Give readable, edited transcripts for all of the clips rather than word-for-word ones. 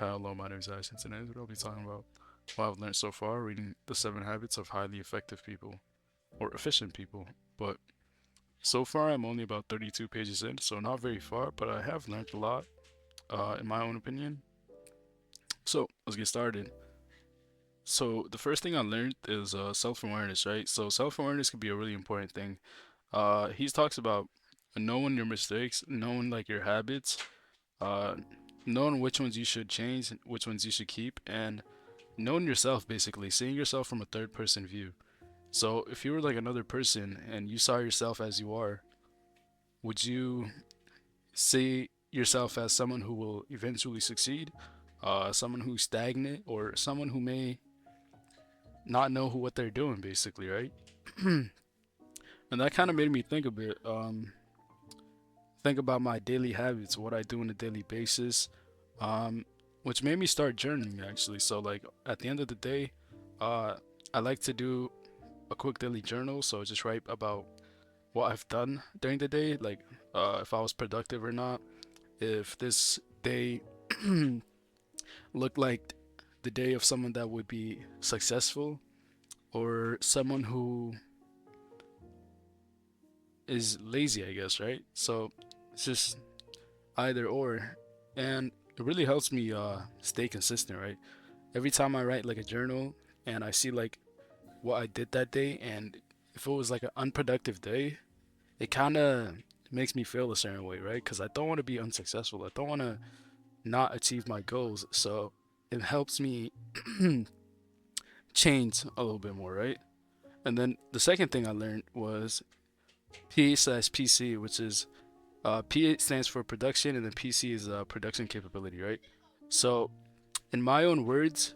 Hello, my name is Ash, and today I'll be talking about what I've learned so far reading The Seven Habits of Highly Effective People or Efficient People. But so far, I'm only about 32 pages in, so not very far, but I have learned a lot, in my own opinion. So let's get started. So the first thing I learned is self-awareness, right? So self-awareness can be a really important thing. He talks about knowing your mistakes, knowing like your habits, uh, knowing which ones you should change, which ones you should keep, and knowing yourself, basically seeing yourself from a third person view. So if you were like another person and you saw yourself as you are, would you see yourself as someone who will eventually succeed, someone who's stagnant, or someone who may not know what they're doing, basically, right? And that kind of made me think a bit, think about my daily habits, what I do on a daily basis, um, which made me start journaling actually. So like at the end of the day, uh, I like to do a quick daily journal. So just write about what I've done during the day, like if I was productive or not, if this day looked like the day of someone that would be successful or someone who is lazy, I guess, right? So it's just either or, and it really helps me stay consistent, right? Every time I write like a journal and I see like what I did that day, and if it was like an unproductive day, it kind of makes me feel a certain way, right? Because I don't want to be unsuccessful. I don't want to not achieve my goals. So it helps me change a little bit more, right? And then the second thing I learned was P/PC, which is P stands for production, and then PC is production capability, right? So in my own words,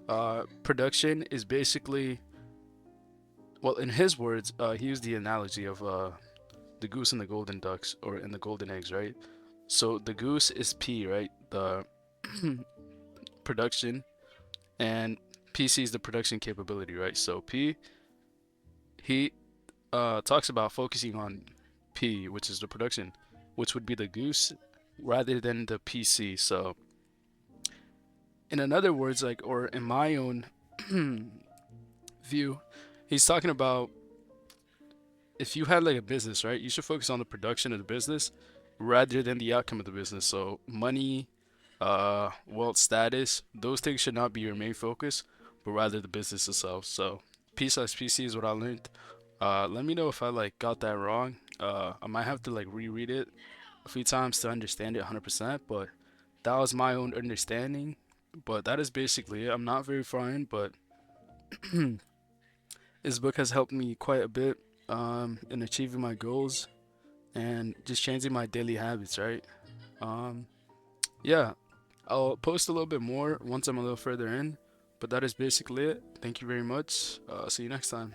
production is basically, well, in his words, he used the analogy of the goose and the golden ducks, or in the golden eggs, right? So the goose is P, right? The production, and PC is the production capability, right? So P, he talks about focusing on P, which is the production, which would be the goose, rather than the PC. So in another words, like, or in my own view, he's talking about if you had like a business, right? You should focus on the production of the business rather than the outcome of the business. So money, wealth, status, those things should not be your main focus, but rather the business itself. So P/PC is what I learned. Let me know if I like got that wrong. I might have to like reread it a few times to understand it 100%, but that was my own understanding. But that is basically it. I'm not very far in, but this book has helped me quite a bit in achieving my goals and just changing my daily habits, right? Um, yeah, I'll post a little bit more once I'm a little further in, but that is basically it. Thank you very much. See you next time.